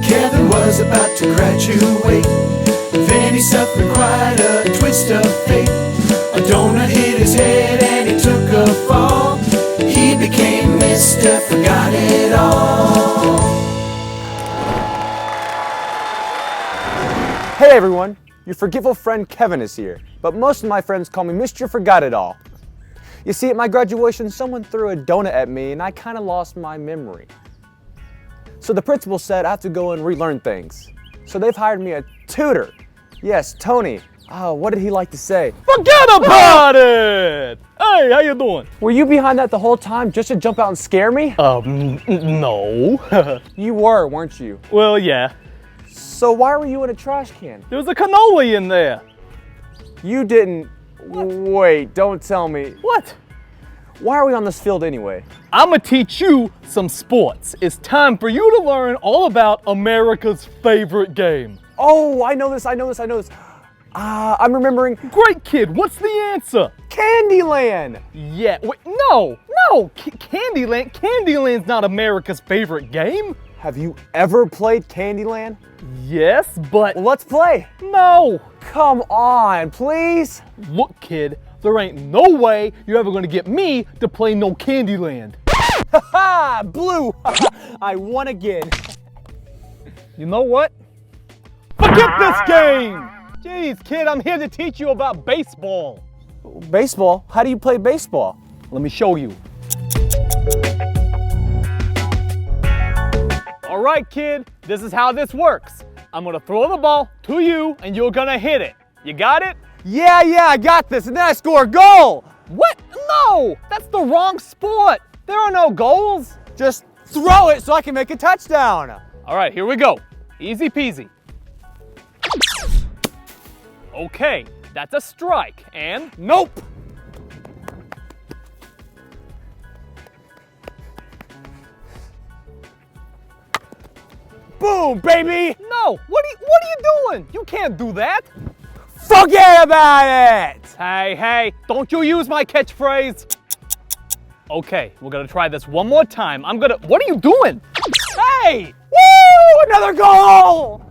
Kevin was about to graduate, then he suffered quite a twist of fate. A donut hit his head and he took a fall. He became Mr. Forgot It All. Hey everyone, your forgetful friend Kevin is here, but most of my friends call me Mr. Forgot It All. You see, at my graduation, someone threw a donut at me and I kind of lost my memory. So the principal said I have to go and relearn things. So they've hired me a tutor. Yes, Tony. Oh, what did he like to say? Forget about it! Hey, how you doing? Were you behind that the whole time just to jump out and scare me? No. You were, weren't you? Well, yeah. So why were you in a trash can? There was a cannoli in there. You didn't... Wait, don't tell me. What? Why are we on this field anyway? I'ma teach you some sports. It's time for you to learn all about America's favorite game. Oh, I know this. I'm remembering. Great kid, what's the answer? Candyland! Yeah, wait, no, Candyland. Candyland's not America's favorite game. Have you ever played Candyland? Yes, but Well, let's play. no. Come on, please. Look, kid, there ain't no way you're ever gonna get me to play no Candyland. Ha! Blue! I won again. You know what? Forget this game! Jeez, kid, I'm here to teach you about baseball. Baseball? How do you play baseball? Let me show you. All right, kid, this is how this works. I'm gonna throw the ball to you and you're gonna hit it. You got it? Yeah, I got this, and then I score a goal! What? No, that's the wrong sport. There are no goals. Just throw it so I can make a touchdown! All right, here we go. Easy peasy. Okay, that's a strike, and Nope! Boom, baby! no, what are you doing? You can't do that. Forget about it! Hey, don't you use my catchphrase. Okay, we're gonna try this one more time. What are you doing? Hey! Woo! Another goal!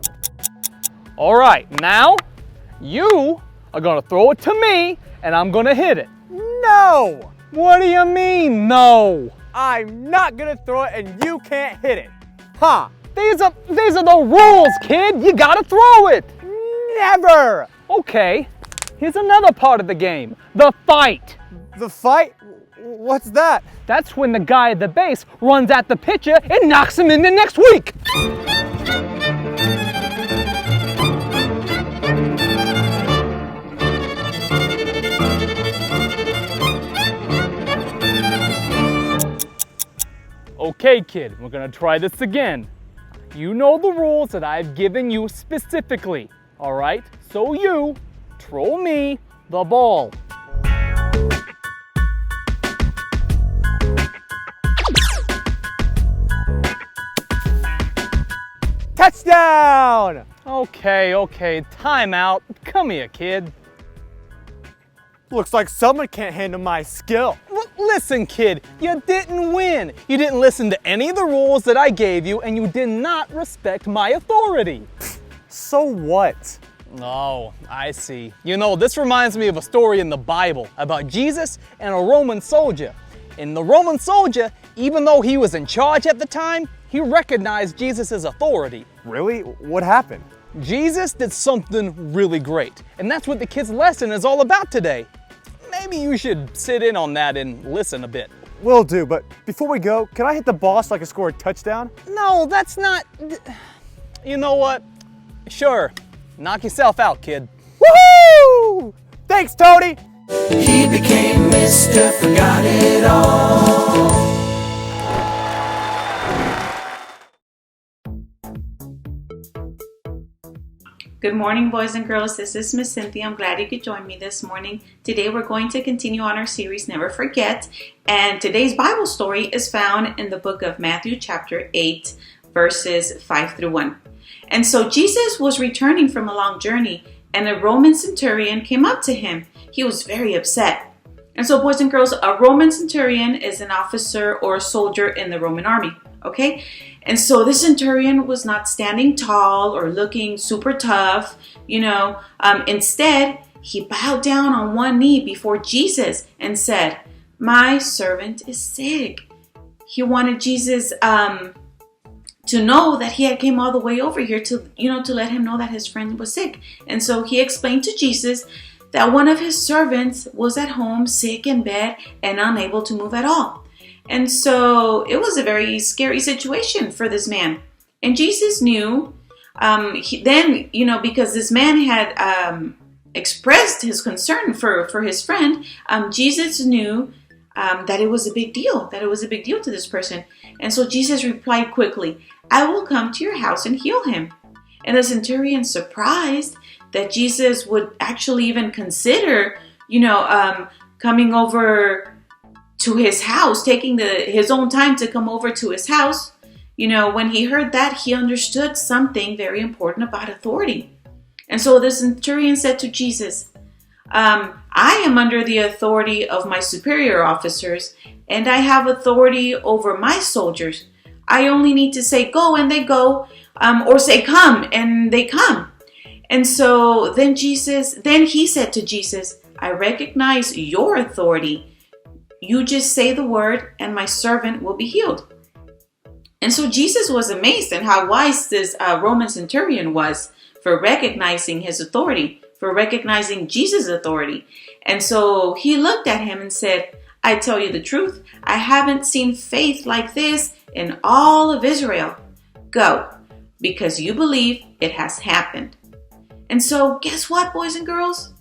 All right, now you are gonna throw it to me and I'm gonna hit it. No! What do you mean, no? I'm not gonna throw it and you can't hit it. Huh? These are the rules, kid. You gotta throw it. Never! Okay, here's another part of the game, the fight. The fight? What's that? That's when the guy at the base runs at the pitcher and knocks him in the next week. Okay, kid, we're gonna try this again. You know the rules that I've given you specifically, all right? So you throw me the ball. Touchdown! Okay, time out. Come here, kid. Looks like someone can't handle my skill. Listen, kid, you didn't win. You didn't listen to any of the rules that I gave you, and you did not respect my authority. So what? Oh, I see. You know, this reminds me of a story in the Bible about Jesus and a Roman soldier. And the Roman soldier, even though he was in charge at the time, he recognized Jesus' authority. Really? What happened? Jesus did something really great, and that's what the kids' lesson is all about today. Maybe you should sit in on that and listen a bit. Will do, but before we go, can I hit the ball so I can score a touchdown? No, that's not... You know what? Sure. Knock yourself out, kid. Woohoo! Thanks, Tony! He became Mr. Forgot It All. Good morning, boys and girls. This is Miss Cynthia. I'm glad you could join me this morning. Today we're going to continue on our series, Never Forget. And today's Bible story is found in the book of Matthew chapter 8, verses 5 through 1. And so Jesus was returning from a long journey, and a Roman centurion came up to him. He was very upset. And so, boys and girls, a Roman centurion is an officer or a soldier in the Roman army, okay? And so this centurion was not standing tall or looking super tough, Instead, he bowed down on one knee before Jesus and said, "My servant is sick." He wanted Jesus to know that he had came all the way over here to let him know that his friend was sick. And so he explained to Jesus that one of his servants was at home sick in bed and unable to move at all. And so it was a very scary situation for this man. And Jesus knew, because this man had expressed his concern for his friend, Jesus knew that it was a big deal, to this person. And so Jesus replied quickly, "I will come to your house and heal him." And the centurion, surprised that Jesus would actually even consider, coming over to his house, taking his own time to come over to his house. When he heard that, he understood something very important about authority. And so the centurion said to Jesus, "I am under the authority of my superior officers, and I have authority over my soldiers. I only need to say go and they go, or say come and they come." And so then he said to Jesus, "I recognize your authority. You just say the word and my servant will be healed." And so Jesus was amazed at how wise this Roman centurion was for recognizing his authority, for recognizing Jesus' authority. And so he looked at him and said, "I tell you the truth, I haven't seen faith like this in all of Israel. Go, because you believe it has happened." And so guess what, boys and girls?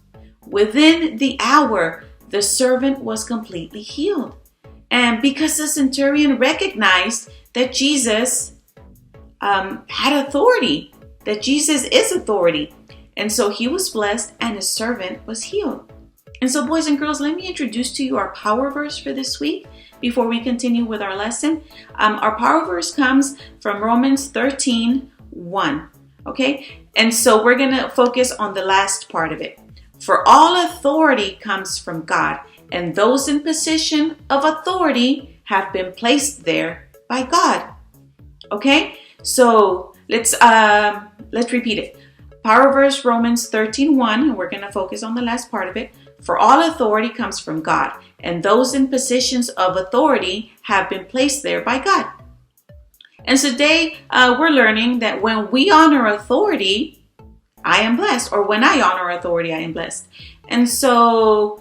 Within the hour, the servant was completely healed. And because the centurion recognized that Jesus had authority, that Jesus is authority. And so he was blessed and his servant was healed. And so, boys and girls, let me introduce to you our power verse for this week before we continue with our lesson. Our power verse comes from Romans 13:1. Okay? And so we're going to focus on the last part of it. "For all authority comes from God, and those in position of authority have been placed there by God." Okay? So let's repeat it. Power verse Romans 13:1, and we're going to focus on the last part of it. "For all authority comes from God, and those in positions of authority have been placed there by God." And today we're learning that when we honor authority, I am blessed, or when I honor authority, I am blessed. And so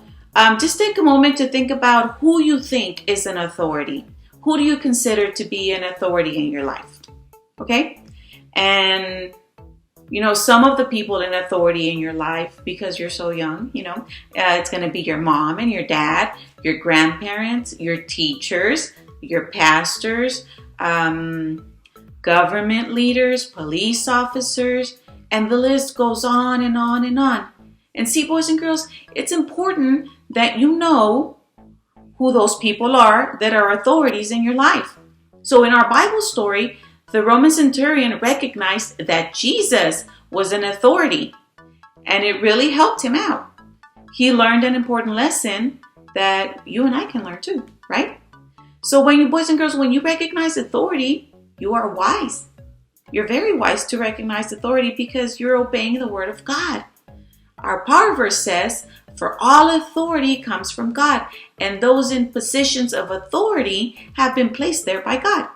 just take a moment to think about who you think is an authority. Who do you consider to be an authority in your life? Okay? And some of the people in authority in your life, because you're so young, it's going to be your mom and your dad, your grandparents, your teachers, your pastors, government leaders, police officers, and the list goes on and on and on. And see, boys and girls, it's important that you know who those people are that are authorities in your life. So in our Bible story, the Roman centurion recognized that Jesus was an authority, and it really helped him out. He learned an important lesson that you and I can learn too, right? So boys and girls, when you recognize authority, you are wise. You're very wise to recognize authority because you're obeying the word of God. Our power verse says, "For all authority comes from God, and those in positions of authority have been placed there by God."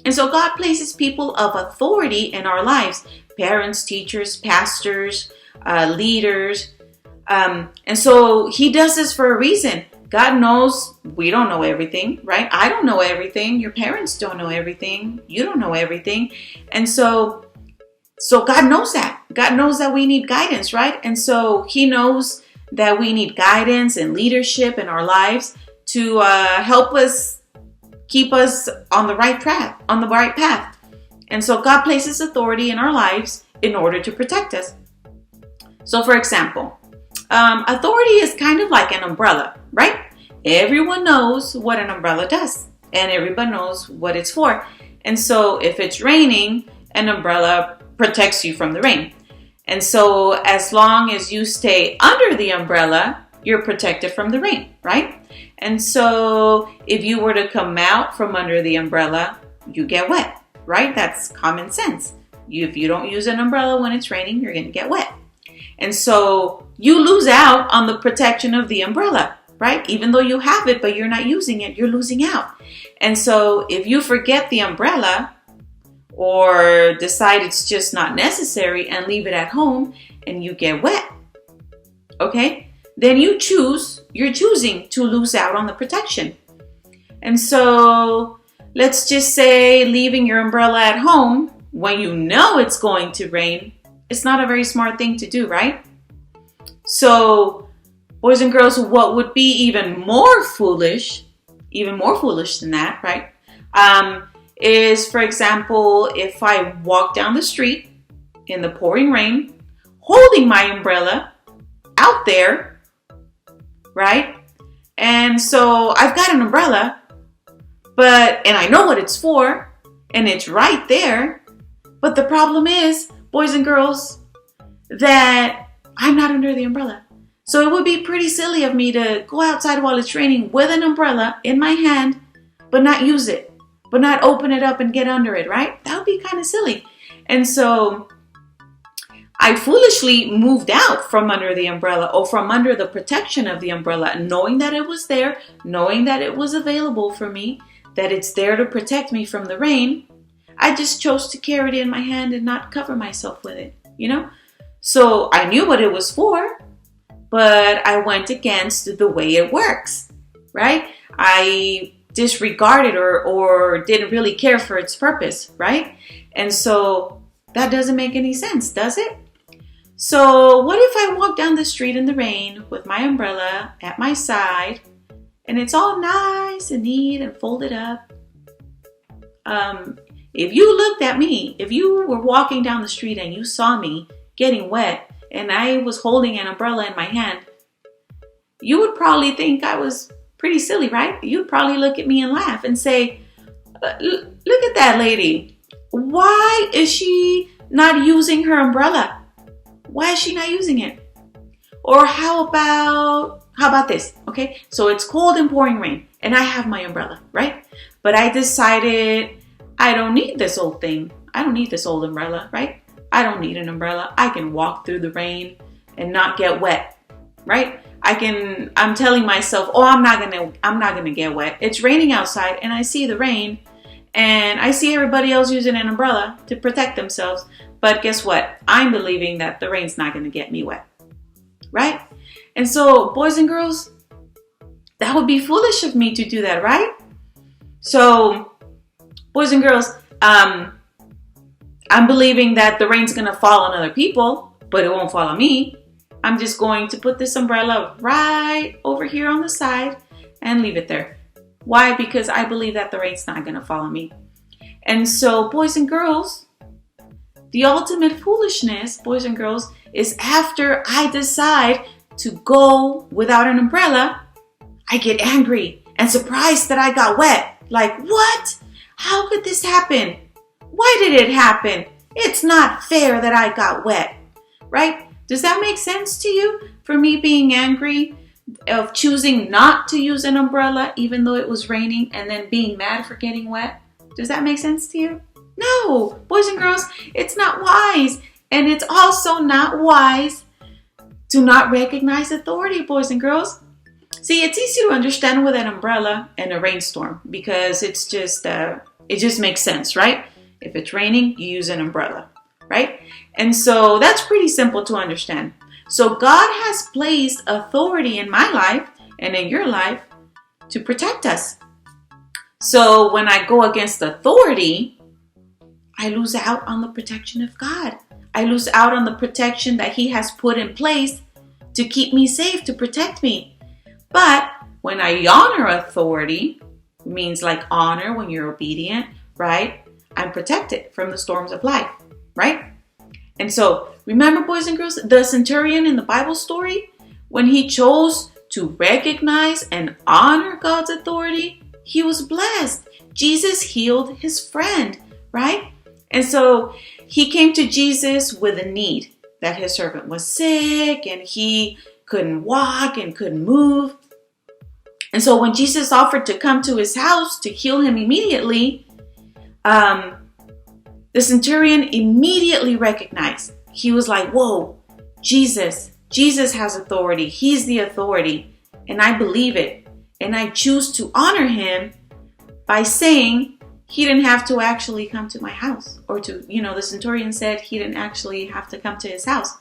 And so God places people of authority in our lives. Parents, teachers, pastors, leaders. And so he does this for a reason. God knows we don't know everything, right? I don't know everything. Your parents don't know everything. You don't know everything. And so God knows that. God knows that we need guidance, right? And so he knows that we need guidance and leadership in our lives to help us keep us on the right path, And so God places authority in our lives in order to protect us. So for example, authority is kind of like an umbrella, right? Everyone knows what an umbrella does, and everybody knows what it's for. And so if it's raining, an umbrella protects you from the rain. And so as long as you stay under the umbrella, you're protected from the rain, right? And so if you were to come out from under the umbrella, you get wet, right? That's common sense. If you don't use an umbrella when it's raining, you're going to get wet. And so you lose out on the protection of the umbrella, right? Even though you have it, but you're not using it, you're losing out. And so if you forget the umbrella or decide it's just not necessary and leave it at home and you get wet, okay, then you're choosing to lose out on the protection. And so let's just say leaving your umbrella at home when you know it's going to rain, it's not a very smart thing to do, right? So boys and girls, what would be even more foolish than that, right? Is, for example, if I walk down the street in the pouring rain, holding my umbrella out there, right? And so I've got an umbrella, and I know what it's for, and it's right there. But the problem is, boys and girls, that I'm not under the umbrella. So it would be pretty silly of me to go outside while it's raining with an umbrella in my hand, but not use it, but not open it up and get under it, right? That would be kind of silly. And so I foolishly moved out from under the umbrella, or from under the protection of the umbrella, knowing that it was there, knowing that it was available for me, that it's there to protect me from the rain. I just chose to carry it in my hand and not cover myself with it, you know? So I knew what it was for, but I went against the way it works, right? I disregarded or didn't really care for its purpose, right? And so that doesn't make any sense, does it? So what if I walk down the street in the rain with my umbrella at my side and it's all nice and neat and folded up? If you looked at me, if you were walking down the street and you saw me getting wet and I was holding an umbrella in my hand, you would probably think I was pretty silly, right? You'd probably look at me and laugh and say, look at that lady. Why is she not using her umbrella? Why is she not using it? Or how about this? Okay, so it's cold and pouring rain and I have my umbrella, right? But I decided I don't need this old thing. I don't need this old umbrella, right? I don't need an umbrella. I can walk through the rain and not get wet, right? I'm telling myself, oh, I'm not gonna get wet. It's raining outside and I see the rain and I see everybody else using an umbrella to protect themselves. But guess what? I'm believing that the rain's not gonna get me wet, right? And so, boys and girls, that would be foolish of me to do that, right? So, boys and girls, I'm believing that the rain's gonna fall on other people, but it won't fall on me. I'm just going to put this umbrella right over here on the side and leave it there. Why? Because I believe that the rain's not gonna fall on me. And so, boys and girls, the ultimate foolishness, boys and girls, is after I decide to go without an umbrella, I get angry and surprised that I got wet. Like, what? How could this happen? Why did it happen? It's not fair that I got wet, right? Does that make sense to you? For me being angry of choosing not to use an umbrella even though it was raining and then being mad for getting wet? Does that make sense to you? No, boys and girls, it's not wise. And it's also not wise to not recognize authority, boys and girls. See, it's easy to understand with an umbrella and a rainstorm because it just makes sense, right? If it's raining, you use an umbrella, right? And so that's pretty simple to understand. So God has placed authority in my life and in your life to protect us. So when I go against authority, I lose out on the protection of God. I lose out on the protection that He has put in place to keep me safe, to protect me. But when I honor authority, means like honor when you're obedient, right? I'm protected from the storms of life, right? And so remember, boys and girls, the centurion in the Bible story, when he chose to recognize and honor God's authority, he was blessed. Jesus healed his friend, right? And so he came to Jesus with a need, that his servant was sick and he couldn't walk and couldn't move. And so when Jesus offered to come to his house to heal him immediately, the centurion immediately recognized. He was like, whoa, Jesus has authority. He's the authority. And I believe it. And I choose to honor him by saying he didn't have to actually come to my house. Or to, the centurion said he didn't actually have to come to his house.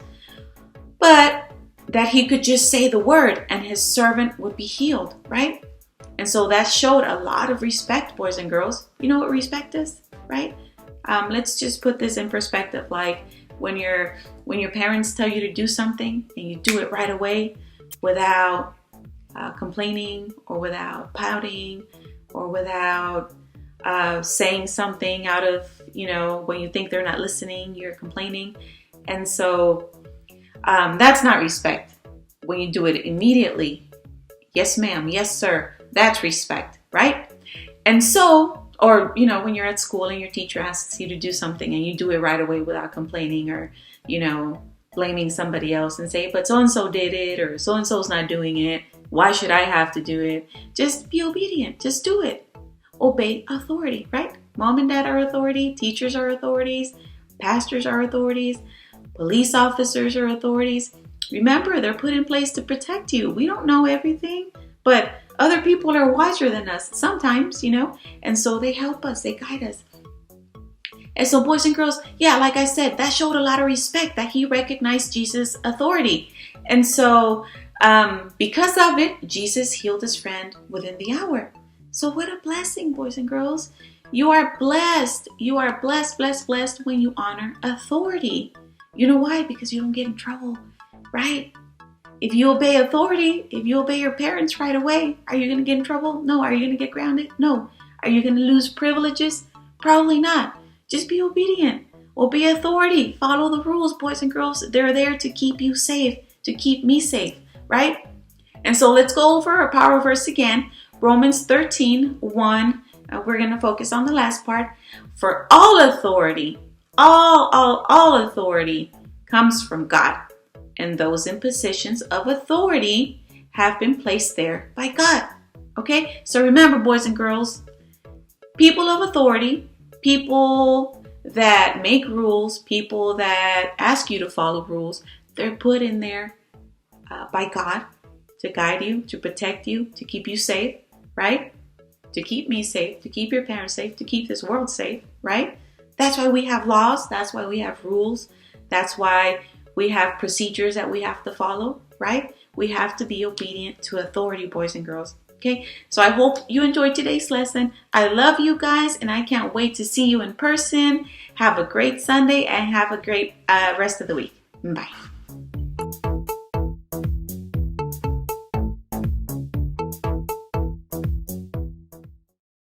But that he could just say the word and his servant would be healed, right? And so that showed a lot of respect, boys and girls. You know what respect is, right? Let's just put this in perspective. Like when your parents tell you to do something and you do it right away without complaining or without pouting or without saying something out of, when you think they're not listening, you're complaining. And so that's not respect. When you do it immediately, yes ma'am, yes sir, that's respect, right? And so, or when you're at school and your teacher asks you to do something and you do it right away without complaining or blaming somebody else and say, but so-and-so did it, or so-and-so's not doing it, why should I have to do it? Just be obedient, just do it. Obey authority, right? Mom and dad are authority, teachers are authorities, pastors are authorities, police officers are authorities. Remember, they're put in place to protect you. We don't know everything, but other people are wiser than us sometimes, and so they help us, they guide us. And so, boys and girls, yeah, like I said, that showed a lot of respect that he recognized Jesus' authority. And so, because of it, Jesus healed his friend within the hour. So what a blessing, boys and girls. You are blessed. You are blessed, blessed, blessed when you honor authority. You know why? Because you don't get in trouble, right? If you obey authority, if you obey your parents right away, are you going to get in trouble? No. Are you going to get grounded? No. Are you going to lose privileges? Probably not. Just be obedient. Obey authority. Follow the rules, boys and girls. They're there to keep you safe, to keep me safe, right? And so let's go over our power verse again. Romans 13:1. We're going to focus on the last part. For all authority, all authority comes from God. And those in positions of authority have been placed there by God. Okay? So remember, boys and girls, people of authority, people that make rules, people that ask you to follow rules, they're put in there by God to guide you, to protect you, to keep you safe, right? To keep me safe, to keep your parents safe, to keep this world safe, right? That's why we have laws. That's why we have rules. That's why we have procedures that we have to follow, right? We have to be obedient to authority, boys and girls. Okay, so I hope you enjoyed today's lesson. I love you guys, and I can't wait to see you in person. Have a great Sunday and have a great rest of the week. Bye.